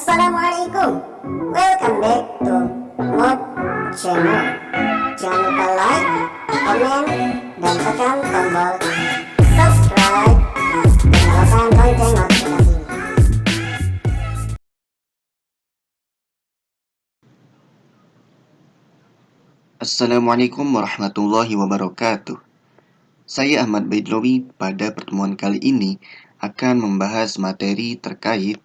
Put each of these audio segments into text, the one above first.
Assalamualaikum. Welcome back to Mod Channel. Jangan lupa like, komen, dan tekan tombol subscribe dan nyalakan lonceng notifikasi. Assalamualaikum warahmatullahi wabarakatuh. Saya Ahmad Baidlawi. Pada pertemuan kali ini akan membahas materi terkait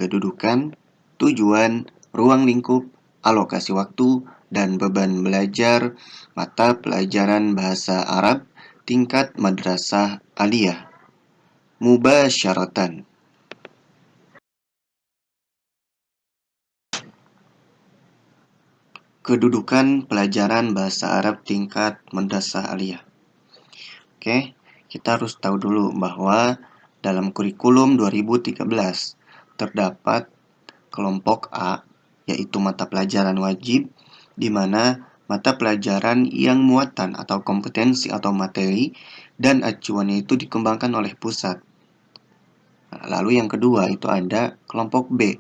kedudukan, tujuan, ruang lingkup, alokasi waktu, dan beban belajar mata pelajaran bahasa Arab tingkat madrasah aliyah. Mubasyaratan. Kedudukan pelajaran bahasa Arab tingkat madrasah aliyah. Oke, kita harus tahu dulu bahwa dalam kurikulum 2013 terdapat kelompok A, yaitu mata pelajaran wajib, di mana mata pelajaran yang muatan atau kompetensi atau materi dan acuannya itu dikembangkan oleh pusat. Lalu yang kedua itu ada kelompok B,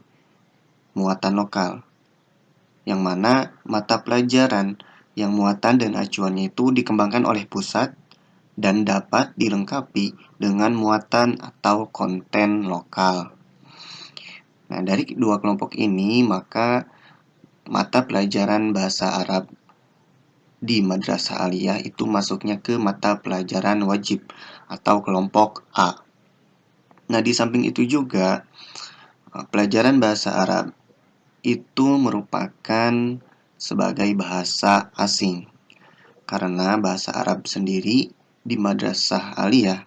muatan lokal, yang mana mata pelajaran yang muatan dan acuannya itu dikembangkan oleh pusat dan dapat dilengkapi dengan muatan atau konten lokal. Nah, dari dua kelompok ini, maka mata pelajaran bahasa Arab di madrasah aliyah itu masuknya ke mata pelajaran wajib atau kelompok A. Nah, di samping itu juga, pelajaran bahasa Arab itu merupakan sebagai bahasa asing. Karena bahasa Arab sendiri di madrasah aliyah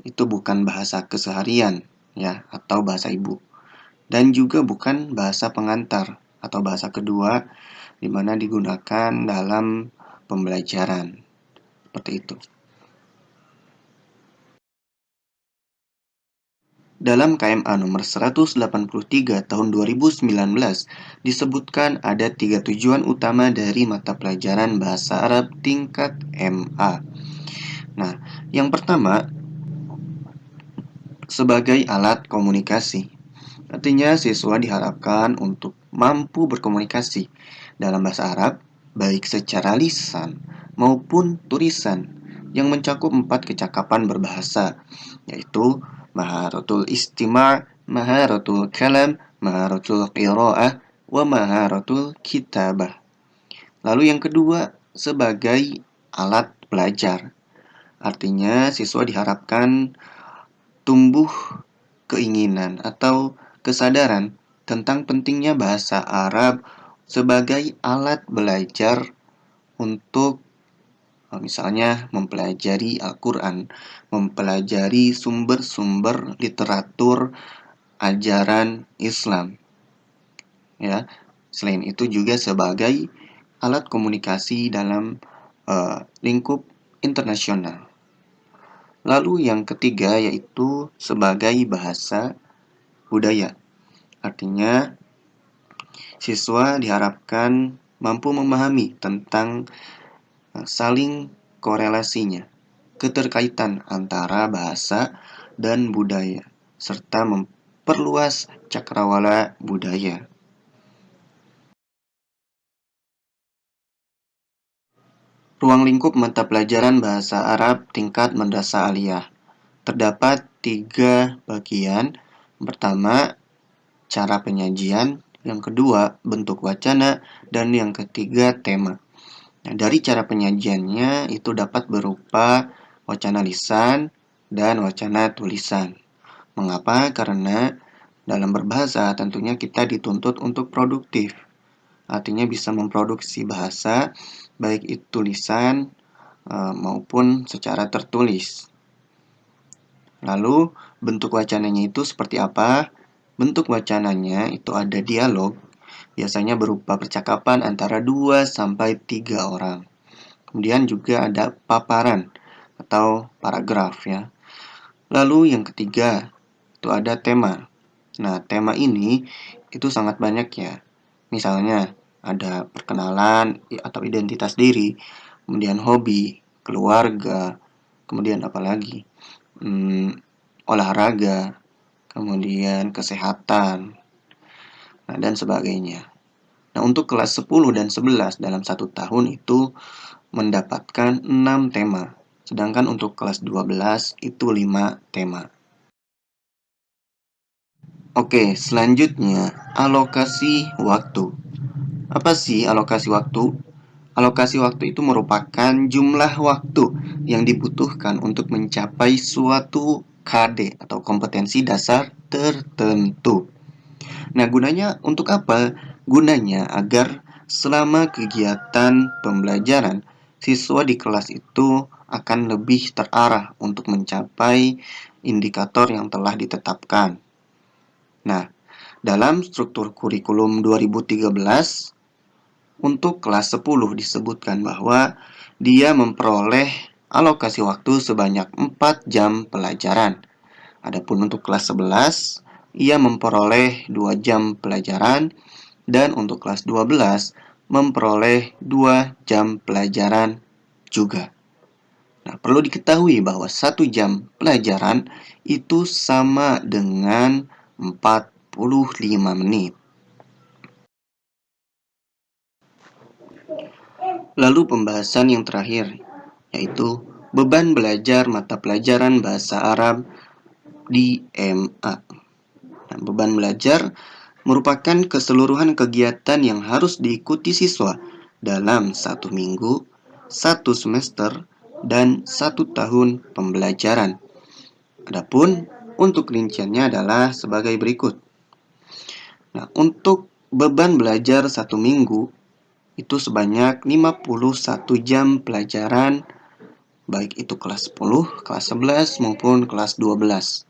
itu bukan bahasa keseharian ya atau bahasa ibu, dan juga bukan bahasa pengantar atau bahasa kedua di mana digunakan dalam pembelajaran. Seperti itu. Dalam KMA nomor 183 tahun 2019 disebutkan ada 3 tujuan utama dari mata pelajaran bahasa Arab tingkat MA. Nah, yang pertama sebagai alat komunikasi. Artinya siswa diharapkan untuk mampu berkomunikasi dalam bahasa Arab baik secara lisan maupun tulisan yang mencakup 4 kecakapan berbahasa, yaitu maharatul istima', maharatul kalam, maharatul qira'ah, wa maharatul kitabah. Lalu yang kedua sebagai alat belajar. Artinya siswa diharapkan tumbuh keinginan atau kesadaran tentang pentingnya bahasa Arab sebagai alat belajar untuk misalnya mempelajari Al-Quran, mempelajari sumber-sumber literatur ajaran Islam. Ya, selain itu juga sebagai alat komunikasi dalam lingkup internasional. Lalu yang ketiga yaitu sebagai bahasa budaya. Artinya siswa diharapkan mampu memahami tentang saling korelasinya, keterkaitan antara bahasa dan budaya, serta memperluas cakrawala budaya. Ruang lingkup mata pelajaran bahasa Arab tingkat madrasah aliyah. Terdapat 3 bagian. Pertama, cara penyajian, yang kedua, bentuk wacana, dan yang ketiga, tema. Nah, dari cara penyajiannya itu dapat berupa wacana lisan dan wacana tulisan. Mengapa? Karena dalam berbahasa tentunya kita dituntut untuk produktif. Artinya bisa memproduksi bahasa, baik itu tulisan maupun secara tertulis. Lalu bentuk wacananya itu seperti apa? Bentuk wacananya itu ada dialog, biasanya berupa percakapan antara 2 sampai 3 orang. Kemudian juga ada paparan atau paragraf ya. Lalu yang ketiga itu ada tema. Nah, tema ini itu sangat banyak ya. Misalnya ada perkenalan atau identitas diri, kemudian hobi, keluarga, kemudian apa lagi? Olahraga, kemudian kesehatan. Nah, dan sebagainya. Nah, untuk kelas 10 dan 11 dalam 1 tahun itu mendapatkan 6 tema. Sedangkan untuk kelas 12 itu 5 tema. Oke, selanjutnya alokasi waktu. Apa sih alokasi waktu? Alokasi waktu itu merupakan jumlah waktu yang dibutuhkan untuk mencapai suatu KD atau kompetensi dasar tertentu. Nah, gunanya untuk apa? Gunanya agar selama kegiatan pembelajaran, siswa di kelas itu akan lebih terarah untuk mencapai indikator yang telah ditetapkan. Nah, dalam struktur kurikulum 2013, untuk kelas 10 disebutkan bahwa dia memperoleh alokasi waktu sebanyak 4 jam pelajaran. Adapun untuk kelas 11, ia memperoleh 2 jam pelajaran, dan untuk kelas 12 memperoleh 2 jam pelajaran juga. Nah, perlu diketahui bahwa 1 jam pelajaran itu sama dengan 45 menit. Lalu pembahasan yang terakhir, yaitu beban belajar mata pelajaran bahasa Arab di MA. Nah, beban belajar merupakan keseluruhan kegiatan yang harus diikuti siswa dalam 1 minggu, 1 semester, dan 1 tahun pembelajaran. Adapun untuk rinciannya adalah sebagai berikut. Nah, untuk beban belajar 1 minggu itu sebanyak 51 jam pelajaran, baik itu kelas 10, kelas 11, maupun kelas 12.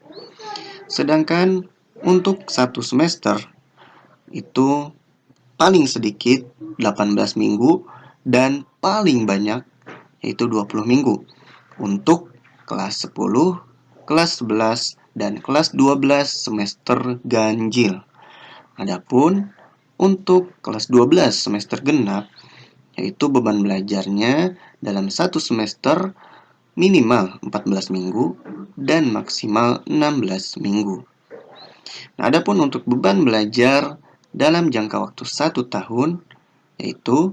Sedangkan untuk 1 semester itu paling sedikit 18 minggu dan paling banyak yaitu 20 minggu untuk kelas 10, kelas 11, dan kelas 12 semester ganjil. Adapun untuk kelas 12 semester genap, yaitu beban belajarnya dalam 1 semester minimal 14 minggu dan maksimal 16 minggu. Nah, adapun untuk beban belajar dalam jangka waktu 1 tahun, yaitu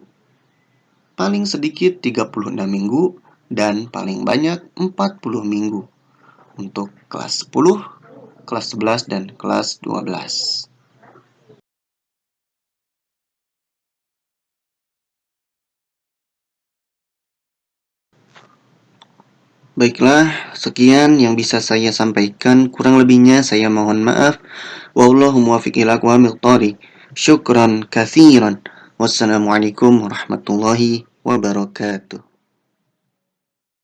paling sedikit 36 minggu dan paling banyak 40 minggu untuk kelas 10, kelas 11, dan kelas 12. Baiklah, sekian yang bisa saya sampaikan. Kurang lebihnya saya mohon maaf. Wallahu muwaffiq ila aqwamit thoriq. Syukran katsiran. Wassalamualaikum warahmatullahi wabarakatuh.